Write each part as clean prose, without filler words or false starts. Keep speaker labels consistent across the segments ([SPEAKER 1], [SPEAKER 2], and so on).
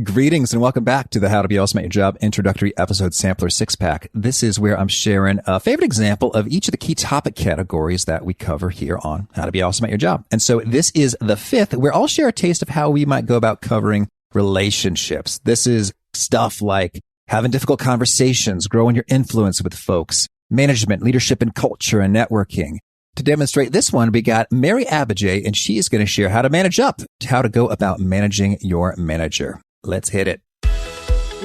[SPEAKER 1] Greetings and welcome back to the How to Be Awesome at Your Job introductory episode sampler 6-pack. This is where I'm sharing a favorite example of each of the key topic categories that we cover here on How to Be Awesome at Your Job. And so this is the 5th, where I'll share a taste of how we might go about covering relationships. This is stuff like having difficult conversations, growing your influence with folks, management, leadership and culture, and networking. To demonstrate this one, we got Mary Abbajay, and she is going to share how to manage up, how to go about managing your manager. Let's hit it.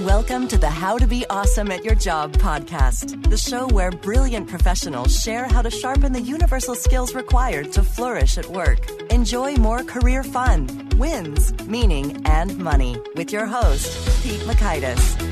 [SPEAKER 2] Welcome to the How to Be Awesome at Your Job podcast, the show where brilliant professionals share how to sharpen the universal skills required to flourish at work. Enjoy more career fun, wins, meaning, and money with your host, Pete Makaitis.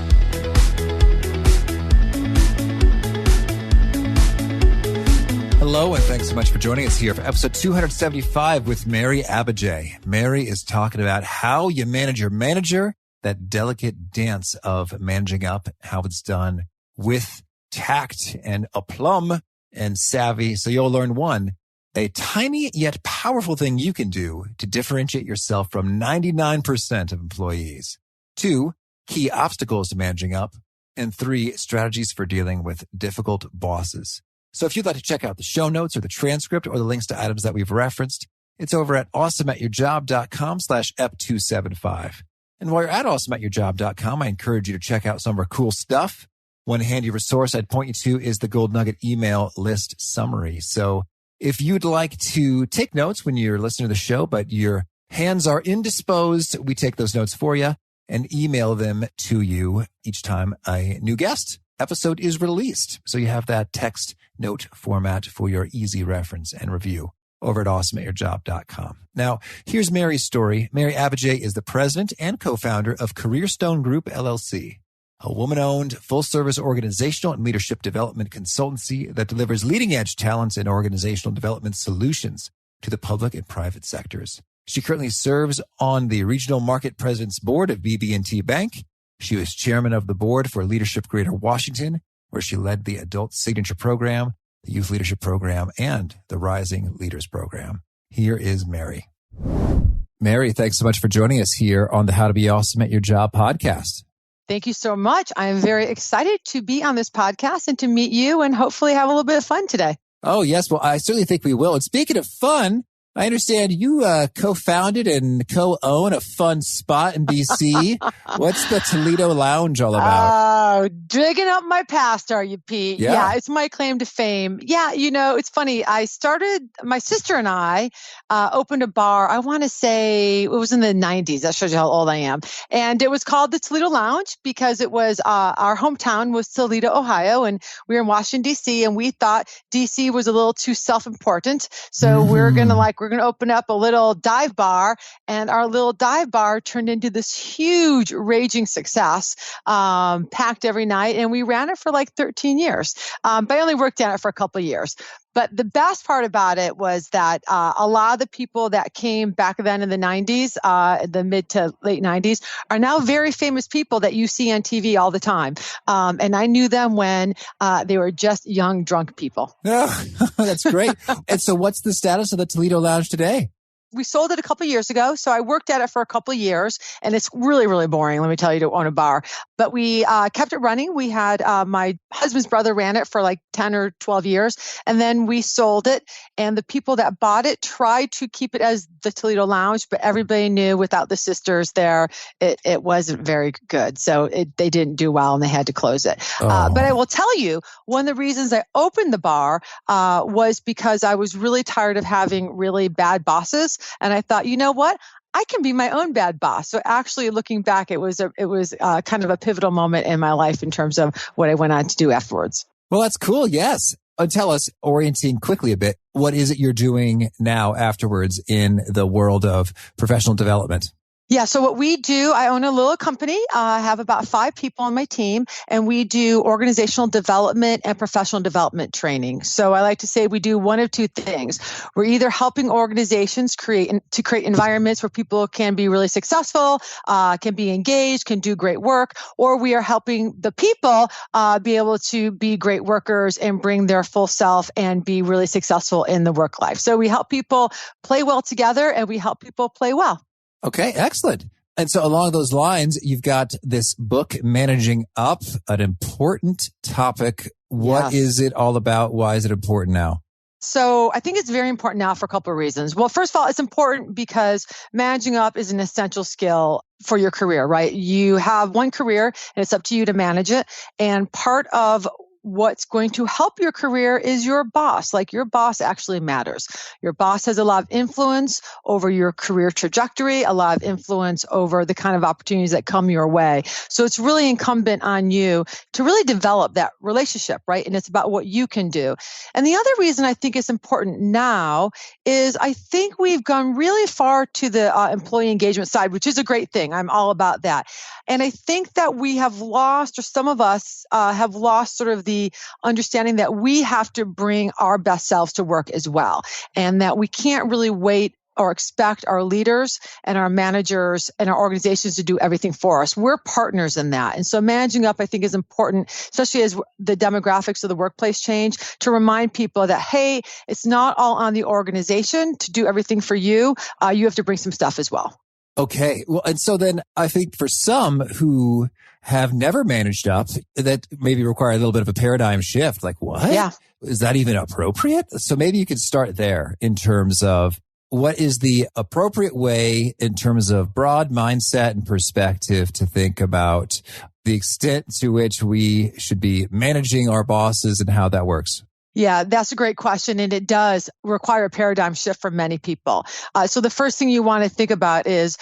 [SPEAKER 1] Hello, and thanks so much for joining us here for episode 275 with Mary Abbajay. Mary is talking about how you manage your manager, that delicate dance of managing up, how it's done with tact and aplomb and savvy. So you'll learn one, a tiny yet powerful thing you can do to differentiate yourself from 99% of employees. 2, key obstacles to managing up. And 3, strategies for dealing with difficult bosses. So if you'd like to check out the show notes or the transcript or the links to items that we've referenced, it's over at awesomeatyourjob.com/ep275. And while you're at awesomeatyourjob.com, I encourage you to check out some of our cool stuff. One handy resource I'd point you to is the Gold Nugget email list summary. So if you'd like to take notes when you're listening to the show, but your hands are indisposed, we take those notes for you and email them to you each time a new guest episode is released. So you have that text note format for your easy reference and review over at awesomeatyourjob.com. Now, here's Mary's story. Mary Abbajay is the president and co-founder of Careerstone Group, LLC, a woman-owned, full-service organizational and leadership development consultancy that delivers leading-edge talent and organizational development solutions to the public and private sectors. She currently serves on the Regional Market President's Board of BB&T Bank. She was chairman of the board for Leadership Greater Washington, where she led the Adult Signature Program, the Youth Leadership Program, and the Rising Leaders Program. Here is Mary. Mary, thanks so much for joining us here on the How to Be Awesome at Your Job podcast.
[SPEAKER 3] Thank you so much. I am very excited to be on this podcast and to meet you and hopefully have a little bit of fun today.
[SPEAKER 1] Oh, yes. Well, I certainly think we will. And speaking of fun, I understand you co-founded and co-own a fun spot in BC. What's the Toledo Lounge all about?
[SPEAKER 3] Oh, digging up my past, are you, Pete? Yeah, it's my claim to fame. Yeah, you know, it's funny. My sister and I opened a bar, I want to say it was in the 90s. That shows you how old I am. And it was called the Toledo Lounge because it was our hometown was Toledo, Ohio, and we were in Washington, D.C., and we thought D.C. was a little too self-important. So we're going to open up a little dive bar, and our little dive bar turned into this huge raging success, packed every night. And we ran it for like 13 years. But I only worked at it for a couple of years. But the best part about it was that a lot of the people that came back then in the 90s, the mid to late 90s, are now very famous people that you see on TV all the time. And I knew them when they were just young, drunk people.
[SPEAKER 1] Oh, that's great. And so what's the status of the Toledo Lounge today?
[SPEAKER 3] We sold it a couple of years ago. So I worked at it for a couple of years, and it's really, really boring, let me tell you, to own a bar. But we kept it running. We had my husband's brother ran it for like 10 or 12 years, and then we sold it. And the people that bought it tried to keep it as the Toledo Lounge, but everybody knew without the sisters there, it wasn't very good. So they didn't do well, and they had to close it. But I will tell you, one of the reasons I opened the bar was because I was really tired of having really bad bosses. And I thought, you know what? I can be my own bad boss. So actually, looking back, it was kind of a pivotal moment in my life in terms of what I went on to do afterwards.
[SPEAKER 1] Well, that's cool. Yes. Tell us, orienting quickly a bit, what is it you're doing now afterwards in the world of professional development?
[SPEAKER 3] Yeah. So what we do, I own a little company. I have about 5 people on my team, and we do organizational development and professional development training. So I like to say we do one of 2 things. We're either helping organizations create environments where people can be really successful, can be engaged, can do great work, or we are helping the people be able to be great workers and bring their full self and be really successful in the work life. So we help people play well together, and we help people play well.
[SPEAKER 1] Okay, excellent. And so along those lines, you've got this book, Managing Up, an important topic. What is it all about? Why is it important now?
[SPEAKER 3] So I think it's very important now for a couple of reasons. Well, first of all, it's important because managing up is an essential skill for your career, right? You have one career and it's up to you to manage it. And part of what's going to help your career is your boss. Like your boss actually matters. Your boss has a lot of influence over your career trajectory, a lot of influence over the kind of opportunities that come your way. So it's really incumbent on you to really develop that relationship, right? And it's about what you can do. And the other reason I think it's important now is I think we've gone really far to the employee engagement side, which is a great thing. I'm all about that. And I think that we have lost, or some of us have lost sort of the understanding that we have to bring our best selves to work as well. And that we can't really wait or expect our leaders and our managers and our organizations to do everything for us. We're partners in that. And so managing up, I think, is important, especially as the demographics of the workplace change, to remind people that, hey, it's not all on the organization to do everything for you. You have to bring some stuff as well.
[SPEAKER 1] Okay. Well, and so then I think for some who have never managed up, that maybe require a little bit of a paradigm shift. Like, what?
[SPEAKER 3] Yeah.
[SPEAKER 1] Is that even appropriate? So maybe you could start there in terms of what is the appropriate way in terms of broad mindset and perspective to think about the extent to which we should be managing our bosses and how that works.
[SPEAKER 3] Yeah, that's a great question. And it does require a paradigm shift for many people. So the first thing you want to think about is,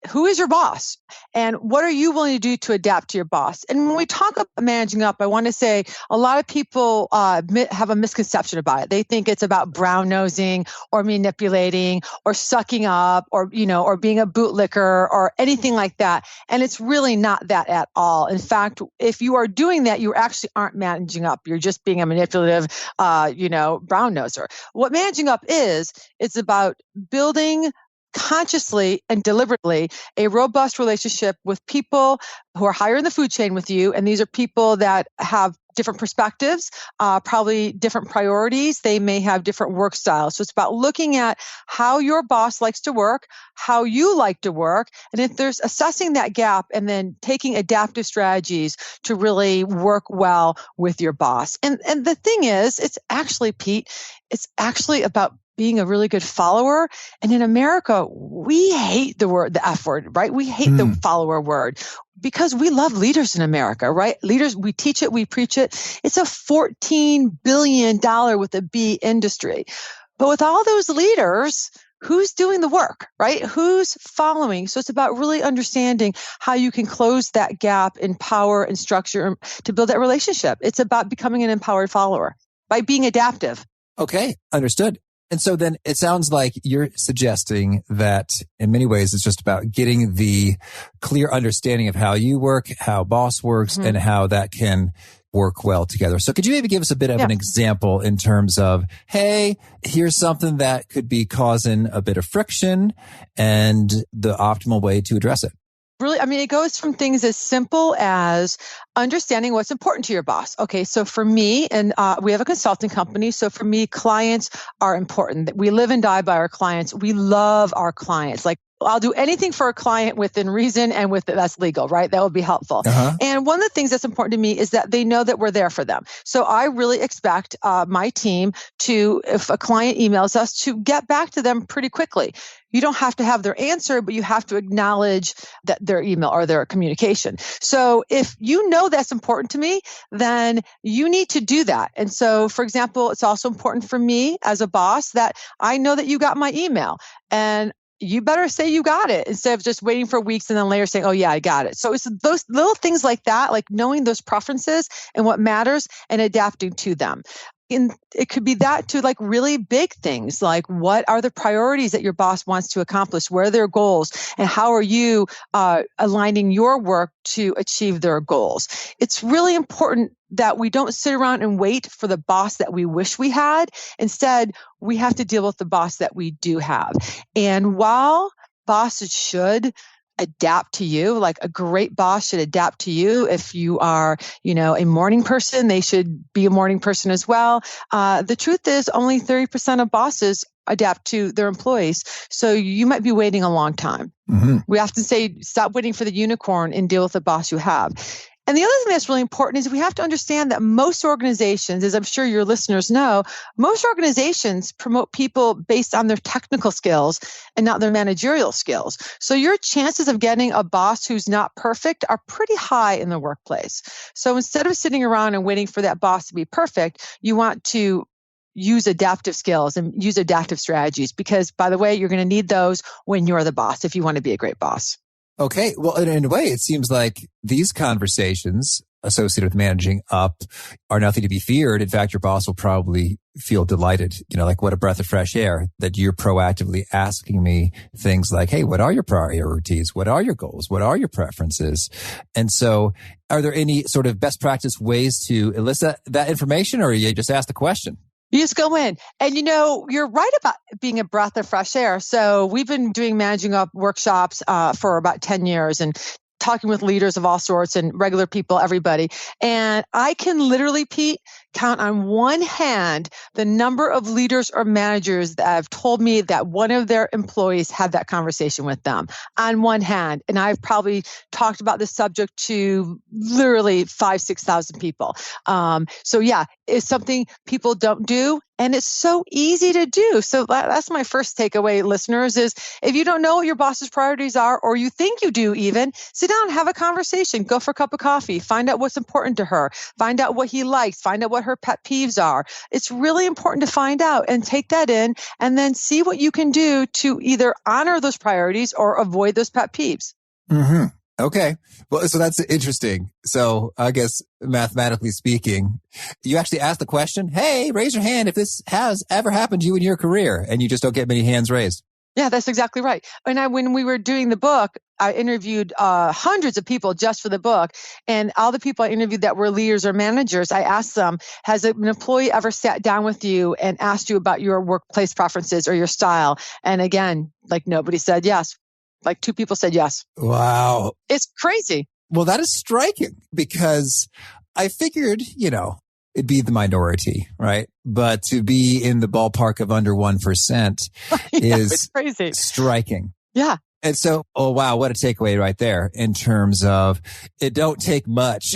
[SPEAKER 3] who is your boss? And what are you willing to do to adapt to your boss? And when we talk about managing up, I want to say a lot of people have a misconception about it. They think it's about brown nosing or manipulating or sucking up or, or being a bootlicker or anything like that. And it's really not that at all. In fact, if you are doing that, you actually aren't managing up. You're just being a manipulative, brown noser. What managing up is, it's about building consciously and deliberately a robust relationship with people who are higher in the food chain with you. And these are people that have different perspectives, probably different priorities. They may have different work styles. So it's about looking at how your boss likes to work, how you like to work, and if there's assessing that gap and then taking adaptive strategies to really work well with your boss. And the thing is, it's actually, Pete, it's actually about being a really good follower. And in America, we hate the F word, right? We hate the follower word because we love leaders in America, right? Leaders, we teach it, we preach it. It's a $14 billion with a B industry. But with all those leaders, who's doing the work, right? Who's following? So it's about really understanding how you can close that gap in power and structure to build that relationship. It's about becoming an empowered follower by being adaptive.
[SPEAKER 1] Okay, understood. And so then it sounds like you're suggesting that in many ways, it's just about getting the clear understanding of how you work, how boss works, and how that can work well together. So could you maybe give us a bit of an example in terms of, hey, here's something that could be causing a bit of friction and the optimal way to address it?
[SPEAKER 3] Really, it goes from things as simple as understanding what's important to your boss. Okay, so for me, and we have a consulting company, so for me, clients are important. We live and die by our clients. We love our clients. Like, I'll do anything for a client within reason and that's legal, right? That would be helpful. And one of the things that's important to me is that they know that we're there for them. So I really expect my team to, if a client emails us, to get back to them pretty quickly. You don't have to have their answer, but you have to acknowledge that their email or their communication. So if you know that's important to me, then you need to do that. And so, for example, it's also important for me as a boss that I know that you got my email, and you better say you got it instead of just waiting for weeks and then later saying, oh yeah, I got it. So it's those little things like that, like knowing those preferences and what matters and adapting to them. And it could be that to like really big things, like what are the priorities that your boss wants to accomplish? Where are their goals? And how are you aligning your work to achieve their goals? It's really important that we don't sit around and wait for the boss that we wish we had. Instead, we have to deal with the boss that we do have. And while bosses should adapt to you. Like a great boss should adapt to you. If you are, a morning person, they should be a morning person as well. The truth is only 30% of bosses adapt to their employees. So you might be waiting a long time. Mm-hmm. We often say, stop waiting for the unicorn and deal with the boss you have. And the other thing that's really important is we have to understand that most organizations, as I'm sure your listeners know, most organizations promote people based on their technical skills and not their managerial skills. So your chances of getting a boss who's not perfect are pretty high in the workplace. So instead of sitting around and waiting for that boss to be perfect, you want to use adaptive skills and use adaptive strategies because, by the way, you're going to need those when you're the boss if you want to be a great boss.
[SPEAKER 1] Okay. Well, in a way, it seems like these conversations associated with managing up are nothing to be feared. In fact, your boss will probably feel delighted, like what a breath of fresh air that you're proactively asking me things like, hey, what are your priorities? What are your goals? What are your preferences? And so are there any sort of best practice ways to elicit that information, or you just ask the question?
[SPEAKER 3] You just go in. And you're right about being a breath of fresh air. So we've been doing managing up workshops for about 10 years and talking with leaders of all sorts and regular people, everybody. And I can literally, Pete, count on one hand the number of leaders or managers that have told me that one of their employees had that conversation with them on one hand. And I've probably talked about this subject to literally 5,000-6,000 people. So yeah, it's something people don't do. And it's so easy to do. So that's my first takeaway, listeners, is if you don't know what your boss's priorities are, or you think you do even, sit down, have a conversation, go for a cup of coffee, find out what's important to her, find out what he likes, find out what her pet peeves are. It's really important to find out and take that in and then see what you can do to either honor those priorities or avoid those pet peeves.
[SPEAKER 1] Mm-hmm. Okay. Well, so that's interesting. So I guess mathematically speaking, you actually ask the question, hey, raise your hand if this has ever happened to you in your career, and you just don't get many hands raised.
[SPEAKER 3] Yeah, that's exactly right. And when we were doing the book, I interviewed hundreds of people just for the book. And all the people I interviewed that were leaders or managers, I asked them, has an employee ever sat down with you and asked you about your workplace preferences or your style? And again, like nobody said yes. Like 2 people said yes.
[SPEAKER 1] Wow.
[SPEAKER 3] It's crazy.
[SPEAKER 1] Well, that is striking because I figured, it'd be the minority, right? But to be in the ballpark of under 1% is
[SPEAKER 3] crazy.
[SPEAKER 1] Striking.
[SPEAKER 3] Yeah.
[SPEAKER 1] And so, oh, wow, what a takeaway right there in terms of it don't take much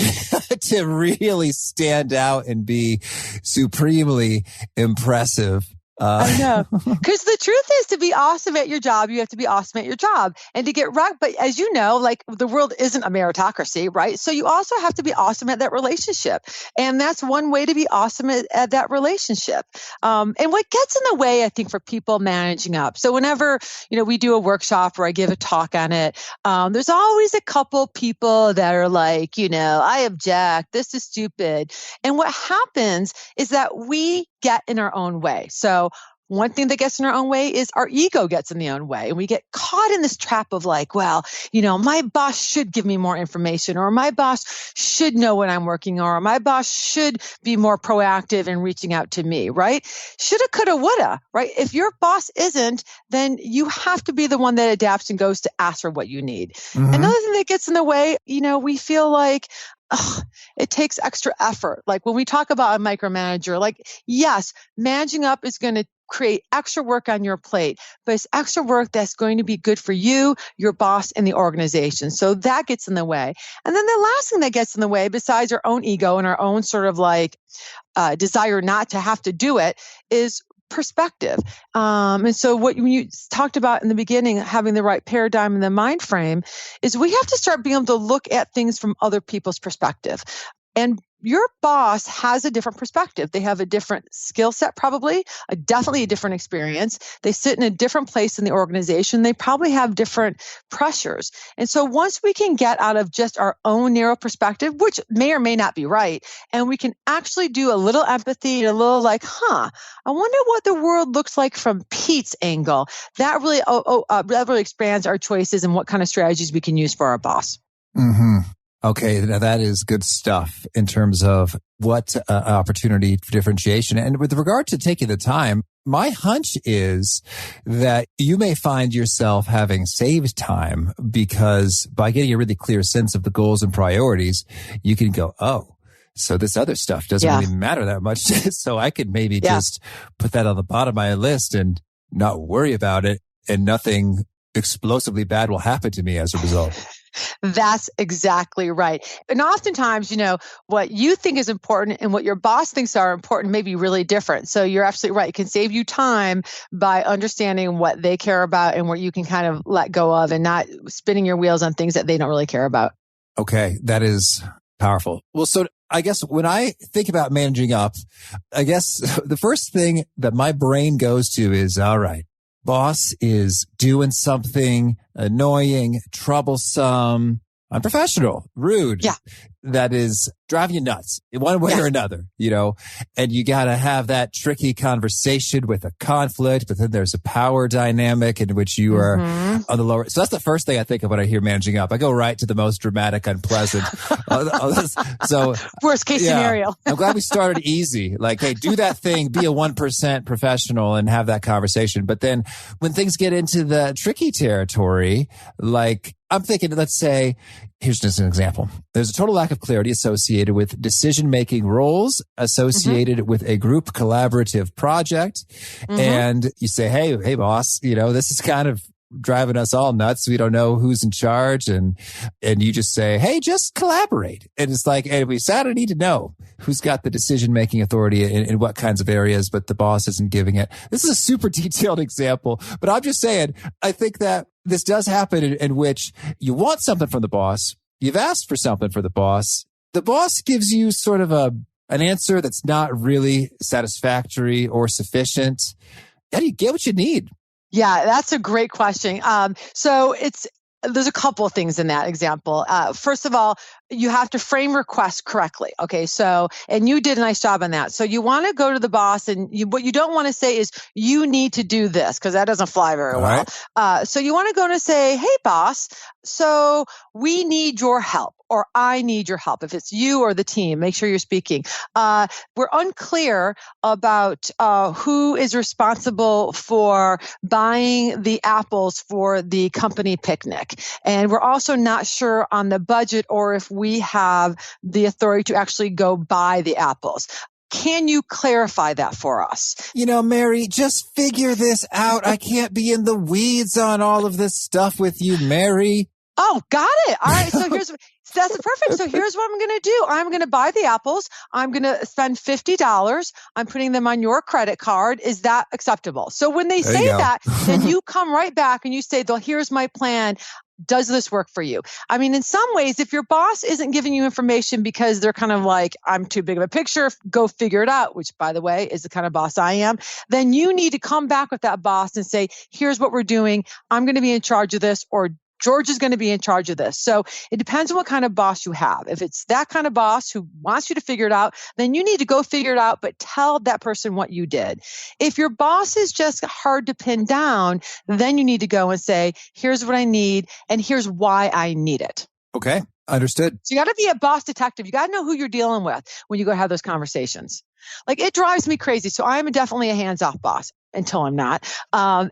[SPEAKER 1] to really stand out and be supremely impressive.
[SPEAKER 3] I know. Because the truth is, to be awesome at your job, you have to be awesome at your job. And to get right, but as you know, like the world isn't a meritocracy, right? So you also have to be awesome at that relationship. And that's one way to be awesome at that relationship. And what gets in the way, I think, for people managing up. So whenever, we do a workshop or I give a talk on it, there's always a couple people that are like, I object, this is stupid. And what happens is that we get in our own way. So one thing that gets in our own way is our ego gets in the own way. And we get caught in this trap of like, well, my boss should give me more information, or my boss should know what I'm working on, or my boss should be more proactive in reaching out to me, right? Shoulda, coulda, woulda, right? If your boss isn't, then you have to be the one that adapts and goes to ask for what you need. Mm-hmm. Another thing that gets in the way, we feel like, it takes extra effort. Like when we talk about a micromanager, like, yes, managing up is going to create extra work on your plate, but it's extra work that's going to be good for you, your boss, and the organization. So that gets in the way. And then the last thing that gets in the way, besides our own ego and our own sort of like desire not to have to do it, is perspective. And so when you talked about in the beginning, having the right paradigm and the mind frame, is we have to start being able to look at things from other people's perspective. And your boss has a different perspective. They have a different skill set, probably, definitely a different experience. They sit in a different place in the organization. They probably have different pressures. And so once we can get out of just our own narrow perspective, which may or may not be right, and we can actually do a little empathy and a little like, I wonder what the world looks like from Pete's angle. That really expands our choices and what kind of strategies we can use for our boss.
[SPEAKER 1] Mm-hmm. Okay, now that is good stuff in terms of what opportunity for differentiation. And with regard to taking the time, my hunch is that you may find yourself having saved time because by getting a really clear sense of the goals and priorities, you can go, oh, so this other stuff doesn't really matter that much. So I could maybe just put that on the bottom of my list and not worry about it, and nothing explosively bad will happen to me as a result.
[SPEAKER 3] That's exactly right. And oftentimes, what you think is important and what your boss thinks are important may be really different. So you're absolutely right. It can save you time by understanding what they care about and what you can kind of let go of and not spinning your wheels on things that they don't really care about.
[SPEAKER 1] Okay, that is powerful. Well, so I guess when I think about managing up, I guess the first thing that my brain goes to is, all right, boss is doing something annoying, troublesome, unprofessional, rude.
[SPEAKER 3] Yeah.
[SPEAKER 1] That is driving you nuts in one way or another, and you got to have that tricky conversation with a conflict, but then there's a power dynamic in which you are on the lower. So that's the first thing I think of when I hear managing up. I go right to the most dramatic, unpleasant. So
[SPEAKER 3] worst case scenario.
[SPEAKER 1] I'm glad we started easy. Like, hey, do that thing, be a 1% professional and have that conversation. But then when things get into the tricky territory, like I'm thinking, let's say, here's just an example. There's a total lack of clarity associated with decision-making roles associated with a group collaborative project. And you say, hey, boss, this is kind of driving us all nuts. We don't know who's in charge. And you just say, hey, just collaborate. And it's like, hey, we sat and need to know who's got the decision-making authority in what kinds of areas, but the boss isn't giving it. This is a super detailed example, but I'm just saying, I think that this does happen in which you want something from the boss. You've asked for something for the boss. The boss gives you sort of an answer that's not really satisfactory or sufficient. How do you get what you need?
[SPEAKER 3] Yeah, that's a great question. So there's a couple of things in that example. First of all, you have to frame requests correctly. Okay. So, and you did a nice job on that. So you want to go to the boss and what you don't want to say is you need to do this because that doesn't fly very well. Right. So you want to go to say, hey boss, so we need your help. Or I need your help. If it's you or the team, make sure you're speaking. We're unclear about who is responsible for buying the apples for the company picnic. And we're also not sure on the budget or if we have the authority to actually go buy the apples. Can you clarify that for us?
[SPEAKER 1] Mary, just figure this out. I can't be in the weeds on all of this stuff with you, Mary.
[SPEAKER 3] Oh, got it. All right. So that's perfect. So here's what I'm going to do. I'm going to buy the apples. I'm going to spend $50. I'm putting them on your credit card. Is that acceptable? So when they say that, then you come right back and you say, well, here's my plan. Does this work for you? I mean, in some ways, if your boss isn't giving you information because they're kind of like, I'm too big of a picture, go figure it out, which by the way, is the kind of boss I am, then you need to come back with that boss and say, here's what we're doing. I'm going to be in charge of this, or George is going to be in charge of this. So it depends on what kind of boss you have. If it's that kind of boss who wants you to figure it out, then you need to go figure it out, but tell that person what you did. If your boss is just hard to pin down, then you need to go and say, here's what I need, and here's why I need it.
[SPEAKER 1] Okay, understood.
[SPEAKER 3] So you got to be a boss detective. You got to know who you're dealing with when you go have those conversations. Like, it drives me crazy. So I'm definitely a hands-off boss. Until I'm not.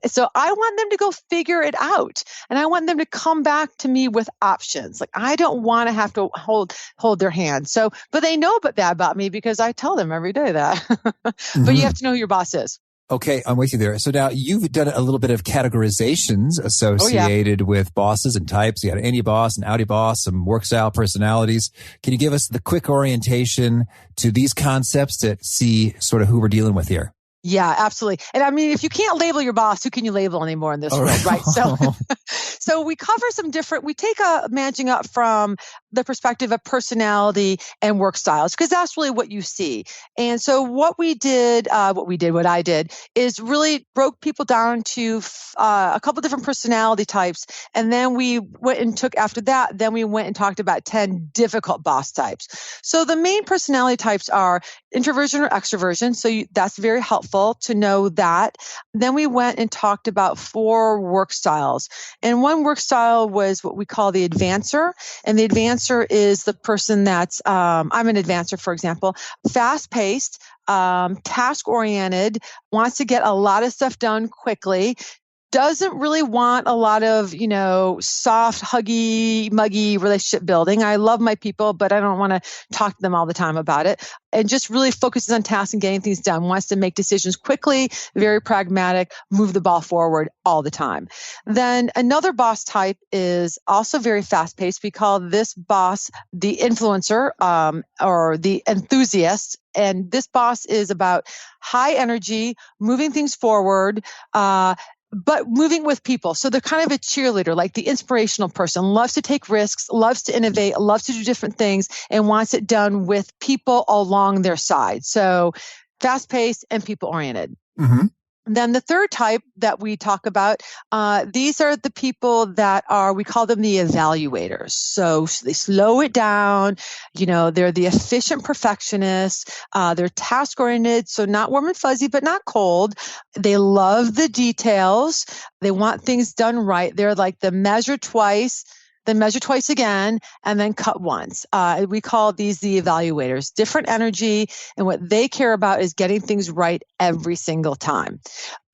[SPEAKER 3] So I want them to go figure it out. And I want them to come back to me with options. Like, I don't want to have to hold their hand. So, but they know that about me because I tell them every day that. But you have to know who your boss is.
[SPEAKER 1] Okay, I'm with you there. So now you've done a little bit of categorizations associated with bosses and types. You got an Indy boss, an Audi boss, some work style personalities. Can you give us the quick orientation to these concepts to see sort of who we're dealing with here?
[SPEAKER 3] Yeah, absolutely. And I mean, if you can't label your boss, who can you label anymore in this world, right? So we cover we take a managing up from the perspective of personality and work styles, because that's really what you see. And so what I did is really broke people down to a couple different personality types. And then we went and talked about 10 difficult boss types. So the main personality types are introversion or extroversion. So that's very helpful to know that. Then we went and talked about 4 work styles. And one work style was what we call the advancer. And the advancer advancer is the person that's, I'm an advancer, for example, fast-paced, task-oriented, wants to get a lot of stuff done quickly, doesn't really want a lot of, soft, huggy, muggy relationship building. I love my people, but I don't want to talk to them all the time about it. And just really focuses on tasks and getting things done, wants to make decisions quickly, very pragmatic, move the ball forward all the time. Then another boss type is also very fast-paced. We call this boss the influencer or the enthusiast. And this boss is about high energy, moving things forward, but moving with people. So they're kind of a cheerleader, like the inspirational person, loves to take risks, loves to innovate, loves to do different things, and wants it done with people along their side. So fast-paced and people-oriented. Mm-hmm. Then the third type that we talk about, these are the people that we call them the evaluators. So they slow it down. They're the efficient perfectionists. They're task-oriented, so not warm and fuzzy, but not cold. They love the details. They want things done right. They're like the measure twice, then measure twice again, and then cut once. We call these the evaluators. Different energy, and what they care about is getting things right every single time.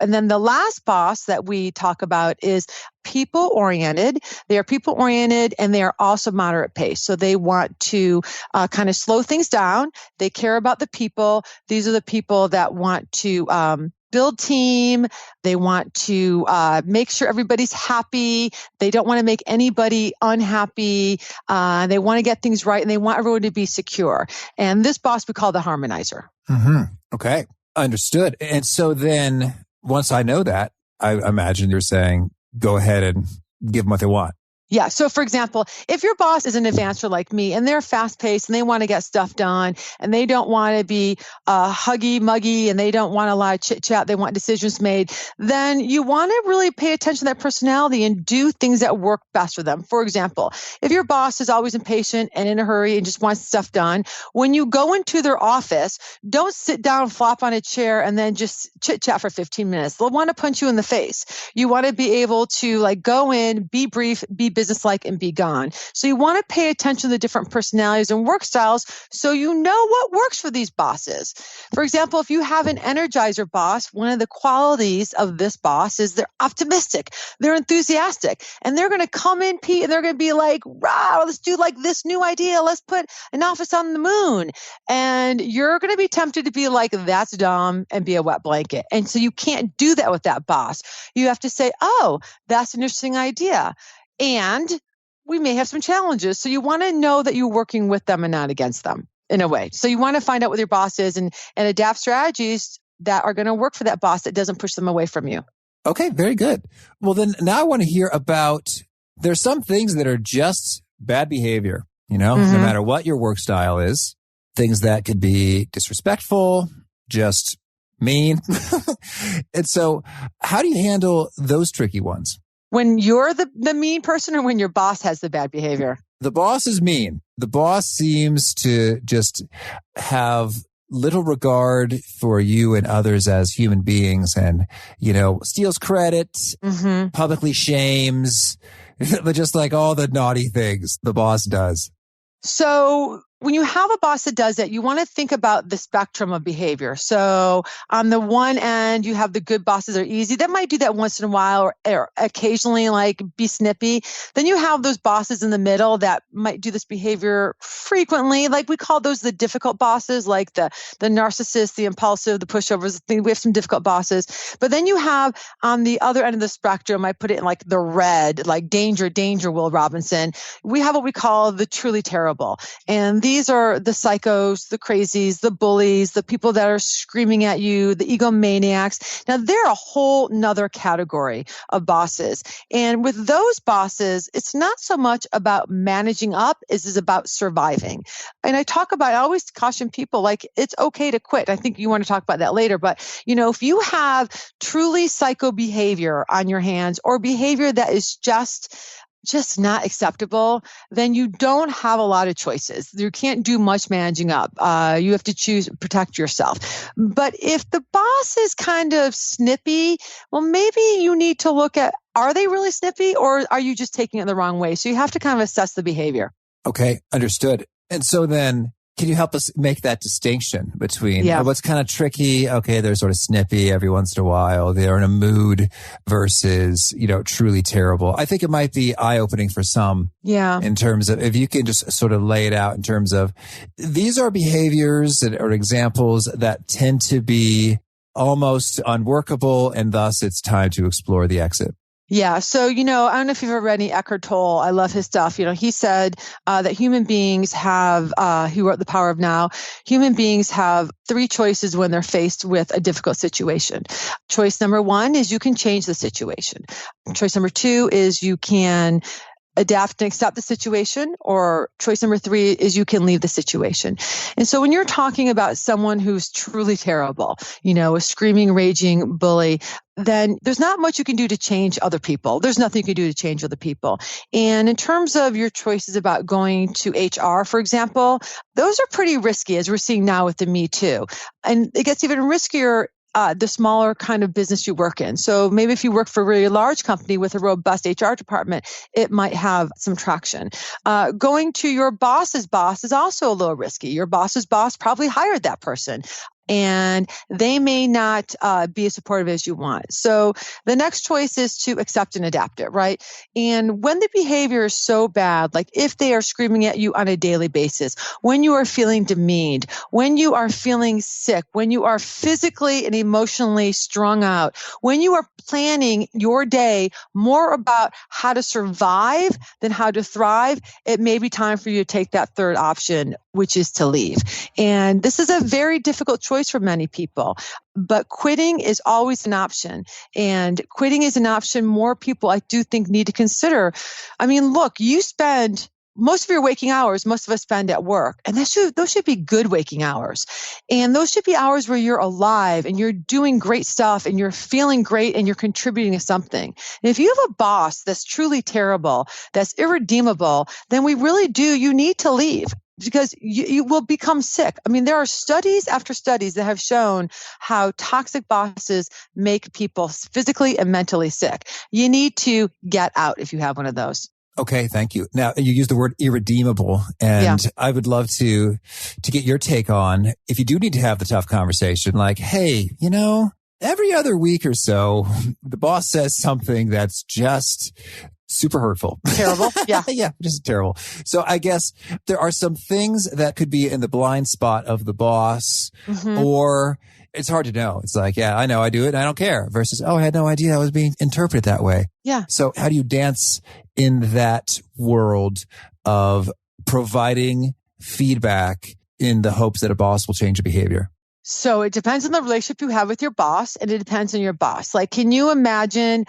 [SPEAKER 3] And then the last boss that we talk about is people-oriented. They are people-oriented, and they are also moderate pace. So they want to kind of slow things down. They care about the people. These are the people that want to build team. They want to make sure everybody's happy. They don't want to make anybody unhappy. They want to get things right, and they want everyone to be secure. And this boss we call the harmonizer.
[SPEAKER 1] Mm-hmm. Okay. Understood. And so then once I know that, I imagine you're saying, go ahead and give them what they want.
[SPEAKER 3] Yeah. So for example, if your boss is an advancer like me and they're fast paced and they want to get stuff done and they don't want to be huggy muggy and they don't want a lot of chit chat, they want decisions made, then you want to really pay attention to that personality and do things that work best for them. For example, if your boss is always impatient and in a hurry and just wants stuff done, when you go into their office, don't sit down, flop on a chair and then just chit chat for 15 minutes. They'll want to punch you in the face. You want to be able to go in, be brief, be businesslike, and be gone. So you want to pay attention to the different personalities and work styles so you know what works for these bosses. For example, if you have an energizer boss, one of the qualities of this boss is they're optimistic, they're enthusiastic, and they're going to come in, Pete, and they're going to be like, wow, let's do this new idea. Let's put an office on the moon. And you're going to be tempted to be like, that's dumb, and be a wet blanket. And so you can't do that with that boss. You have to say, oh, that's an interesting idea. And we may have some challenges. So you want to know that you're working with them and not against them in a way. So you want to find out what your boss is and adapt strategies that are going to work for that boss that doesn't push them away from you.
[SPEAKER 1] Okay, very good. Well, then now I want to hear about, there's some things that are just bad behavior, no matter what your work style is, things that could be disrespectful, just mean. And so how do you handle those tricky ones?
[SPEAKER 3] When you're the mean person or when your boss has the bad behavior?
[SPEAKER 1] The boss is mean. The boss seems to just have little regard for you and others as human beings and, steals credit, publicly shames, just like all the naughty things the boss does.
[SPEAKER 3] So when you have a boss that does that, you want to think about the spectrum of behavior. So on the one end, you have the good bosses that are easy. That might do that once in a while or occasionally be snippy. Then you have those bosses in the middle that might do this behavior frequently. We call those the difficult bosses, like the narcissist, the impulsive, the pushovers. We have some difficult bosses. But then you have on the other end of the spectrum, I put it in the red, danger, Will Robinson. We have what we call the truly terrible. And these are the psychos, the crazies, the bullies, the people that are screaming at you, the egomaniacs. Now, they're a whole nother category of bosses. And with those bosses, it's not so much about managing up as it's about surviving. And I always caution people, it's okay to quit. I think you want to talk about that later. But, if you have truly psycho behavior on your hands or behavior that is just not acceptable, then you don't have a lot of choices. You can't do much managing up. You have to protect yourself. But if the boss is kind of snippy, well, maybe you need to look at, are they really snippy or are you just taking it the wrong way? So you have to kind of assess the behavior.
[SPEAKER 1] Okay, understood. And so then, can you help us make that distinction between what's kind of tricky? Okay, they're sort of snippy every once in a while. They're in a mood versus, truly terrible. I think it might be eye-opening for some.
[SPEAKER 3] Yeah.
[SPEAKER 1] In terms of, if you can just sort of lay it out in terms of, these are behaviors or examples that tend to be almost unworkable, and thus it's time to explore the exit.
[SPEAKER 3] Yeah. So, I don't know if you've ever read any Eckhart Tolle. I love his stuff. He said that human beings have, he wrote The Power of Now, human beings have three choices when they're faced with a difficult situation. Choice number one is you can change the situation. Choice number two is you can adapt and accept the situation, or choice number three is you can leave the situation. And so when you're talking about someone who's truly terrible, a screaming, raging bully, then there's not much you can do to change other people. There's nothing you can do to change other people. And in terms of your choices about going to HR, for example, those are pretty risky, as we're seeing now with the Me Too. And it gets even riskier the smaller kind of business you work in. So maybe if you work for a really large company with a robust HR department, it might have some traction. Going to your boss's boss is also a little risky. Your boss's boss probably hired that person, and they may not be as supportive as you want. So the next choice is to accept and adapt it, right? And when the behavior is so bad, like if they are screaming at you on a daily basis, when you are feeling demeaned, when you are feeling sick, when you are physically and emotionally strung out, when you are planning your day more about how to survive than how to thrive, it may be time for you to take that third option, which is to leave. And this is a very difficult choice for many people, but quitting is always an option. And quitting is an option more people, I do think, need to consider. I mean, look, you spend most of your waking hours, most of us spend at work, and those should be good waking hours. And those should be hours where you're alive and you're doing great stuff and you're feeling great and you're contributing to something. And if you have a boss that's truly terrible, that's irredeemable, then you need to leave, because you will become sick. I mean, there are studies after studies that have shown how toxic bosses make people physically and mentally sick. You need to get out if you have one of those.
[SPEAKER 1] Okay, thank you. Now, you used the word irredeemable, and I would love to get your take on, if you do need to have the tough conversation, like, hey, every other week or so, the boss says something that's just super hurtful.
[SPEAKER 3] Terrible. Yeah.
[SPEAKER 1] Yeah, just terrible. So I guess there are some things that could be in the blind spot of the boss, or it's hard to know. It's like, yeah, I know I do it and I don't care, versus, oh, I had no idea I was being interpreted that way.
[SPEAKER 3] Yeah.
[SPEAKER 1] So how do you dance in that world of providing feedback in the hopes that a boss will change a behavior?
[SPEAKER 3] So it depends on the relationship you have with your boss, and it depends on your boss. Like, can you imagine,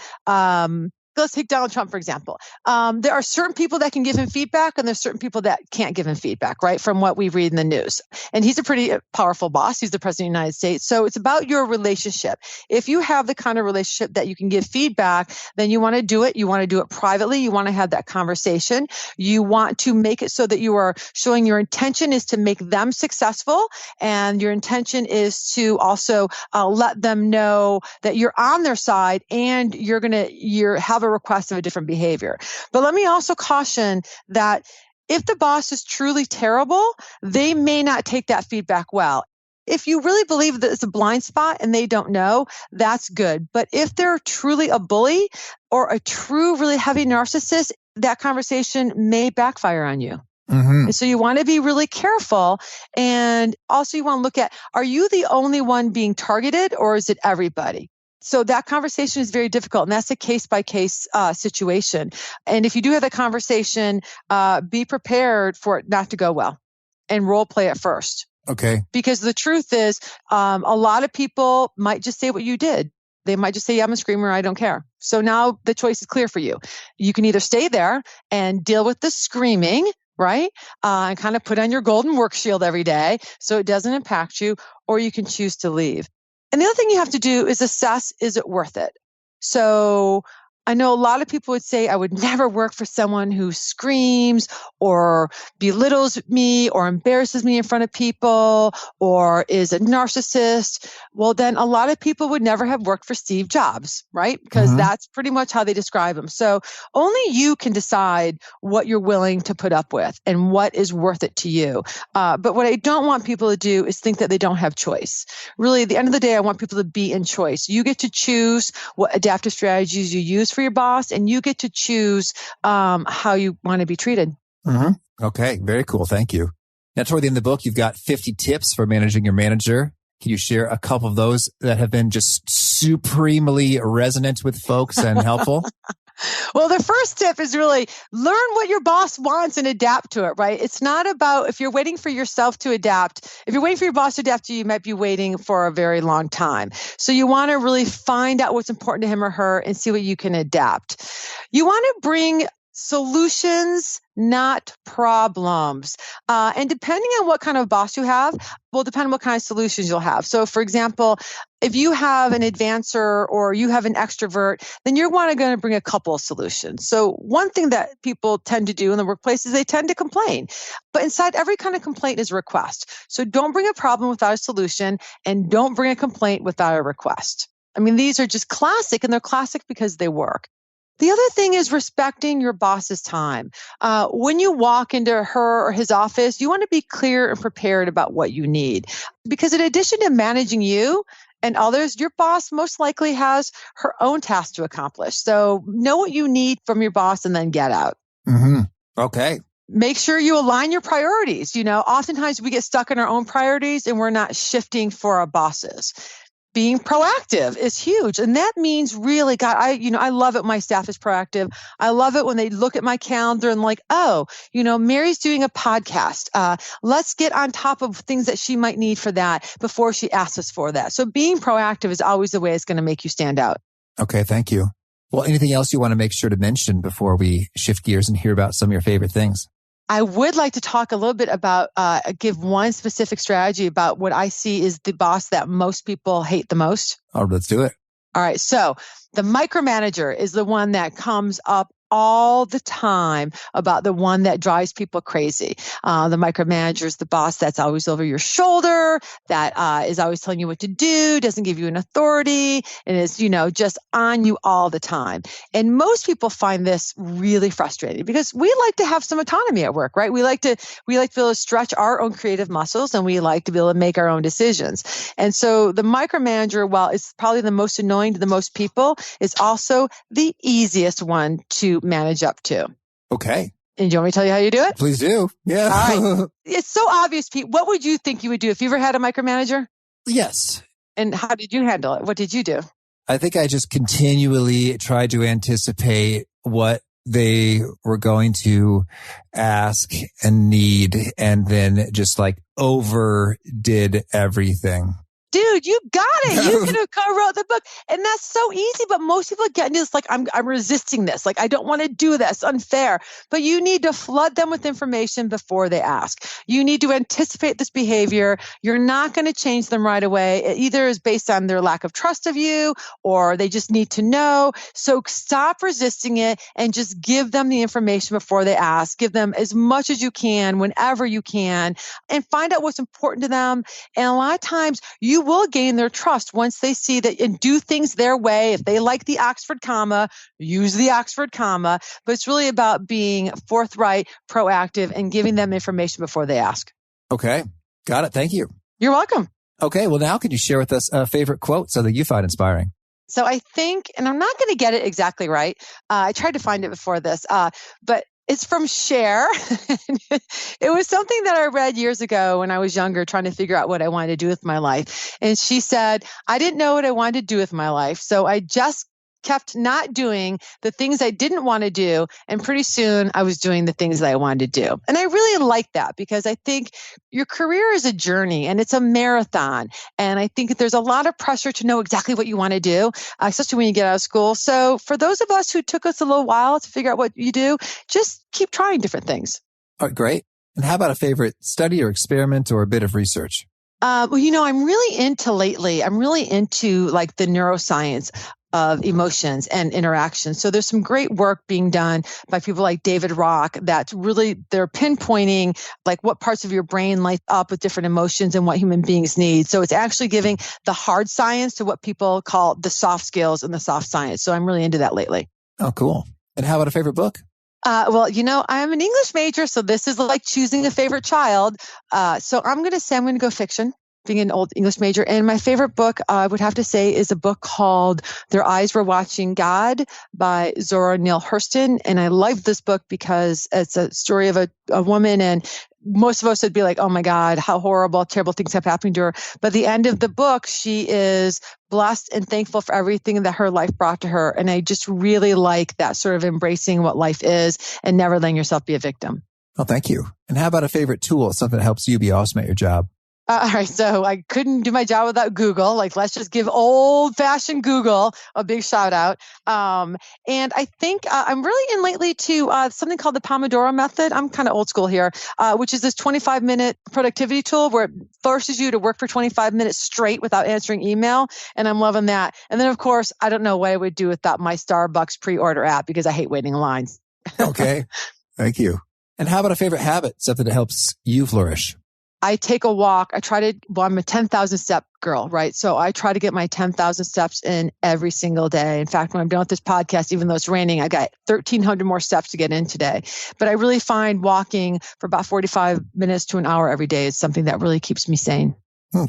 [SPEAKER 3] let's take Donald Trump, for example. There are certain people that can give him feedback, and there's certain people that can't give him feedback, right? From what we read in the news. And he's a pretty powerful boss. He's the president of the United States. So it's about your relationship. If you have the kind of relationship that you can give feedback, then you want to do it. You want to do it privately. You want to have that conversation. You want to make it so that you are showing your intention is to make them successful. And your intention is to also let them know that you're on their side, and you're have a request of a different behavior. But let me also caution that if the boss is truly terrible, they may not take that feedback well. If you really believe that it's a blind spot and they don't know, that's good. But if they're truly a bully or a true, really heavy narcissist, that conversation may backfire on you. And so you want to be really careful. And also you want to look at, are you the only one being targeted, or is it everybody? So that conversation is very difficult, and that's a case-by-case situation. And if you do have that conversation, be prepared for it not to go well, and role play it first.
[SPEAKER 1] Okay.
[SPEAKER 3] Because the truth is, a lot of people might just say what you did. They might just say, yeah, I'm a screamer, I don't care. So now the choice is clear for you. You can either stay there and deal with the screaming, right? And kind of put on your golden work shield every day so it doesn't impact you, or you can choose to leave. And the other thing you have to do is assess, is it worth it? So I know a lot of people would say I would never work for someone who screams or belittles me or embarrasses me in front of people or is a narcissist. Well, then a lot of people would never have worked for Steve Jobs, right? Because that's pretty much how they describe him. So only you can decide what you're willing to put up with and what is worth it to you. But what I don't want people to do is think that they don't have choice. Really, at the end of the day, I want people to be in choice. You get to choose what adaptive strategies you use for your boss, and you get to choose how you want to be treated.
[SPEAKER 1] Okay, very cool. Thank you. Now, toward the end of the book, you've got 50 tips for managing your manager. Can you share a couple of those that have been just supremely resonant with folks and helpful?
[SPEAKER 3] Well, the first tip is really learn what your boss wants and adapt to it, right? It's not about if you're waiting for yourself to adapt. If you're waiting for your boss to adapt to you, you might be waiting for a very long time. So you want to really find out what's important to him or her and see what you can adapt. You want to bring solutions, not problems. And depending on what kind of boss you have, will depend on what kind of solutions you'll have. So for example, if you have an advancer or you have an extrovert, then you're going to bring a couple of solutions. So one thing that people tend to do in the workplace is they tend to complain. But inside every kind of complaint is a request. So don't bring a problem without a solution and don't bring a complaint without a request. I mean, these are just classic, and they're classic because they work. The other thing is respecting your boss's time. When you walk into her or his office, you want to be clear and prepared about what you need. Because in addition to managing you and others, your boss most likely has her own tasks to accomplish. So know what you need from your boss and then get out.
[SPEAKER 1] Okay.
[SPEAKER 3] Make sure you align your priorities. Oftentimes we get stuck in our own priorities and we're not shifting for our bosses. Being proactive is huge. And that means really, God, I love it when my staff is proactive. I love it when they look at my calendar and like, oh, Mary's doing a podcast. Let's get on top of things that she might need for that before she asks us for that. So being proactive is always the way it's going to make you stand out.
[SPEAKER 1] Okay. Thank you. Well, anything else you want to make sure to mention before we shift gears and hear about some of your favorite things?
[SPEAKER 3] I would like to talk a little bit about, give one specific strategy about what I see is the boss that most people hate the most.
[SPEAKER 1] Oh, let's do it.
[SPEAKER 3] All right. So the micromanager is the one that comes up all the time about the one that drives people crazy. The micromanager is the boss that's always over your shoulder, that is always telling you what to do, doesn't give you an authority, and is, just on you all the time. And most people find this really frustrating because we like to have some autonomy at work, right? We like to be able to stretch our own creative muscles, and we like to be able to make our own decisions. And so the micromanager, while it's probably the most annoying to the most people, is also the easiest one to manage up to.
[SPEAKER 1] Okay.
[SPEAKER 3] And do you want me to tell you how you do it?
[SPEAKER 1] Please do. Yeah.
[SPEAKER 3] All right. It's so obvious, Pete. What would you think you would do if you ever had a micromanager?
[SPEAKER 1] Yes.
[SPEAKER 3] And how did you handle it? What did you do?
[SPEAKER 1] I think I just continually tried to anticipate what they were going to ask and need, and then just like overdid everything.
[SPEAKER 3] Dude, you got it. You could have co-wrote the book. And that's so easy. But most people get into this like, I'm resisting this. Like, I don't want to do this. It's unfair. But you need to flood them with information before they ask. You need to anticipate this behavior. You're not going to change them right away. It either is based on their lack of trust of you or they just need to know. So stop resisting it and just give them the information before they ask. Give them as much as you can, whenever you can, and find out what's important to them. And a lot of times you will gain their trust once they see that and do things their way. If they like the Oxford comma, use the Oxford comma. But it's really about being forthright, proactive, and giving them information before they ask.
[SPEAKER 1] Okay. Got it. Thank you.
[SPEAKER 3] You're welcome.
[SPEAKER 1] Okay. Well, now can you share with us a favorite quote so that you find inspiring?
[SPEAKER 3] So I think, and I'm not going to get it exactly right. I tried to find it before this, but it's from Cher. It was something that I read years ago when I was younger, trying to figure out what I wanted to do with my life. And she said, I didn't know what I wanted to do with my life. So I just kept not doing the things I didn't want to do. And pretty soon I was doing the things that I wanted to do. And I really like that because I think your career is a journey and it's a marathon. And I think there's a lot of pressure to know exactly what you want to do, especially when you get out of school. So for those of us who took us a little while to figure out what you do, just keep trying different things.
[SPEAKER 1] All right, great. And how about a favorite study or experiment or a bit of research?
[SPEAKER 3] I'm really into like the neuroscience of emotions and interaction. So there's some great work being done by people like David Rock that's really, they're pinpointing like what parts of your brain light up with different emotions and what human beings need. So it's actually giving the hard science to what people call the soft skills and the soft science. So I'm really into that lately.
[SPEAKER 1] Oh, cool. And how about a favorite book?
[SPEAKER 3] Well, I'm an English major, so this is like choosing a favorite child. So I'm going to go fiction, being an old English major. And my favorite book, I would have to say, is a book called Their Eyes Were Watching God by Zora Neale Hurston. And I love this book because it's a story of a woman, and most of us would be like, oh my God, how horrible, terrible things have happened to her. But at the end of the book, she is blessed and thankful for everything that her life brought to her. And I just really like that sort of embracing what life is and never letting yourself be a victim.
[SPEAKER 1] Oh, thank you. And how about a favorite tool, something that helps you be awesome at your job?
[SPEAKER 3] All right. So I couldn't do my job without Google. Like, let's just give old fashioned Google a big shout out. And I think I'm really in lately to something called the Pomodoro method. I'm kind of old school here, which is this 25-minute productivity tool where it forces you to work for 25 minutes straight without answering email. And I'm loving that. And then, of course, I don't know what I would do without my Starbucks pre-order app because I hate waiting in lines.
[SPEAKER 1] Okay. Thank you. And how about a favorite habit, something that helps you flourish?
[SPEAKER 3] I take a walk. I'm a 10,000 step girl, right? So I try to get my 10,000 steps in every single day. In fact, when I'm done with this podcast, even though it's raining, I got 1,300 more steps to get in today. But I really find walking for about 45 minutes to an hour every day is something that really keeps me sane.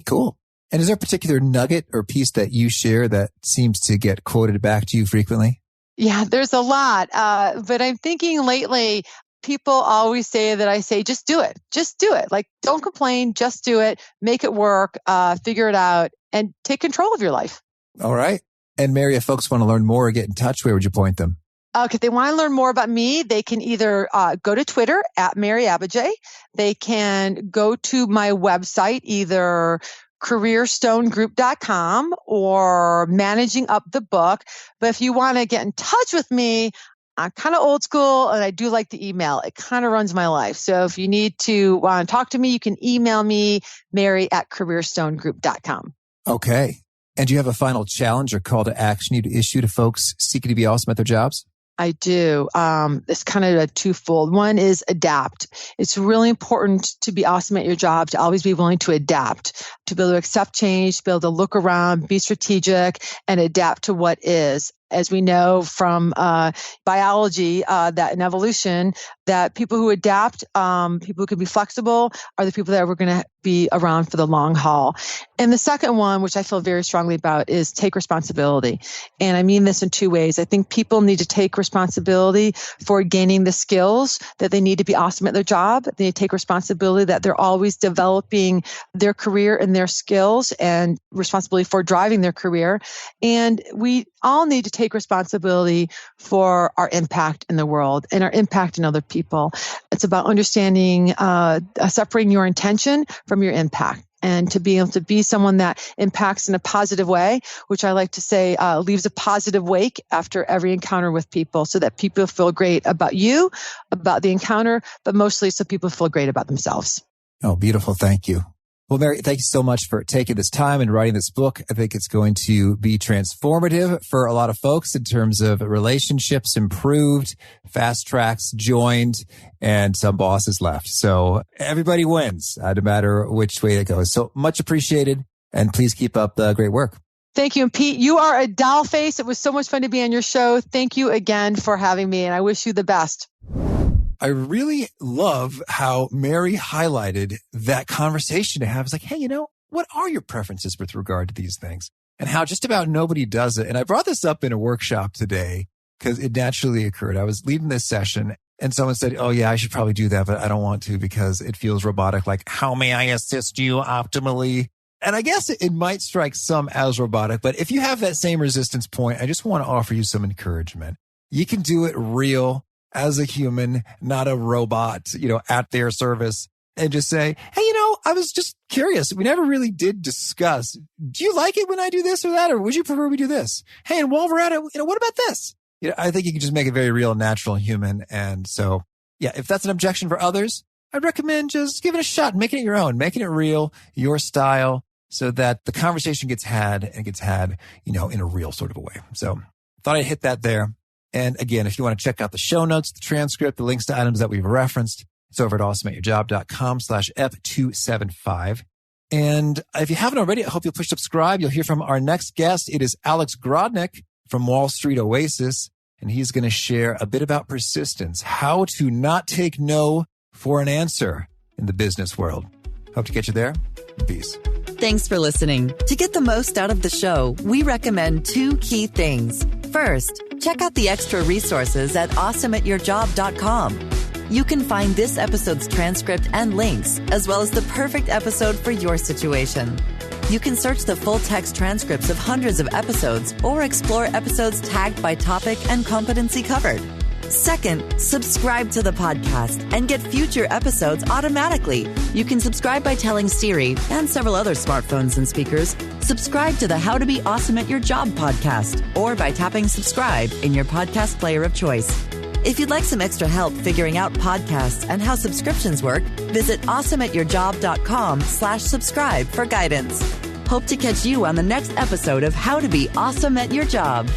[SPEAKER 1] Cool. And is there a particular nugget or piece that you share that seems to get quoted back to you frequently?
[SPEAKER 3] Yeah, there's a lot. But I'm thinking lately, people always say that I say, just do it. Just do it. Like, don't complain. Just do it. Make it work. Figure it out and take control of your life.
[SPEAKER 1] All right. And Mary, if folks want to learn more or get in touch, where would you point them?
[SPEAKER 3] If they want to learn more about me, they can either go to Twitter at Mary Abbajay. They can go to my website, either Careerstonegroup.com or Managing Up the Book. But if you want to get in touch with me, I'm kind of old school and I do like the email. It kind of runs my life. So if you need to talk to me, you can email me, Mary@Careerstonegroup.com.
[SPEAKER 1] Okay. And do you have a final challenge or call to action you'd issue to folks seeking to be awesome at their jobs?
[SPEAKER 3] I do. It's kind of a twofold. One is adapt. It's really important to be awesome at your job, to always be willing to adapt, to be able to accept change, to be able to look around, be strategic, and adapt to what is. As we know from biology, that in evolution, that people who adapt, people who can be flexible, are the people that we're going to be around for the long haul. And the second one, which I feel very strongly about, is take responsibility. And I mean this in two ways. I think people need to take responsibility for gaining the skills that they need to be awesome at their job. They need to take responsibility that they're always developing their career and their skills, and responsibility for driving their career. And we all need to take responsibility for our impact in the world and our impact in other people. It's about understanding, separating your intention from your impact, and to be able to be someone that impacts in a positive way, which I like to say leaves a positive wake after every encounter with people, so that people feel great about you, about the encounter, but mostly so people feel great about themselves.
[SPEAKER 1] Oh, beautiful. Thank you. Well, Mary, thank you so much for taking this time and writing this book. I think it's going to be transformative for a lot of folks in terms of relationships improved, fast tracks joined, and some bosses left. So everybody wins, no matter which way it goes. So much appreciated, and please keep up the great work.
[SPEAKER 3] Thank you. And Pete, you are a doll face. It was so much fun to be on your show. Thank you again for having me, and I wish you the best.
[SPEAKER 1] I really love how Mary highlighted that conversation to have. It's like, hey, what are your preferences with regard to these things? And how just about nobody does it. And I brought this up in a workshop today because it naturally occurred. I was leading this session and someone said, oh yeah, I should probably do that, but I don't want to because it feels robotic. Like, how may I assist you optimally? And I guess it might strike some as robotic, but if you have that same resistance point, I just want to offer you some encouragement. You can do it real as a human, not a robot, at their service, and just say, hey, I was just curious. We never really did discuss. Do you like it when I do this or that? Or would you prefer we do this? Hey, and while we're at it, what about this? I think you can just make it very real and natural and human. And so, yeah, if that's an objection for others, I'd recommend just giving it a shot, making it your own, making it real, your style. so that the conversation gets had in a real sort of a way. So thought I'd hit that there. And again, if you want to check out the show notes, the transcript, the links to items that we've referenced, it's over at awesomeatyourjob.com/F275. And if you haven't already, I hope you'll push subscribe. You'll hear from our next guest. It is Alex Grodnick from Wall Street Oasis, and he's going to share a bit about persistence, how to not take no for an answer in the business world. Hope to get you there. Peace.
[SPEAKER 2] Thanks for listening. To get the most out of the show, we recommend 2 key things. First, check out the extra resources at awesomeatyourjob.com. You can find this episode's transcript and links, as well as the perfect episode for your situation. You can search the full text transcripts of hundreds of episodes or explore episodes tagged by topic and competency covered. Second, subscribe to the podcast and get future episodes automatically. You can subscribe by telling Siri and several other smartphones and speakers, subscribe to the How to Be Awesome at Your Job podcast, or by tapping subscribe in your podcast player of choice. If you'd like some extra help figuring out podcasts and how subscriptions work, visit awesomeatyourjob.com/subscribe for guidance. Hope to catch you on the next episode of How to Be Awesome at Your Job.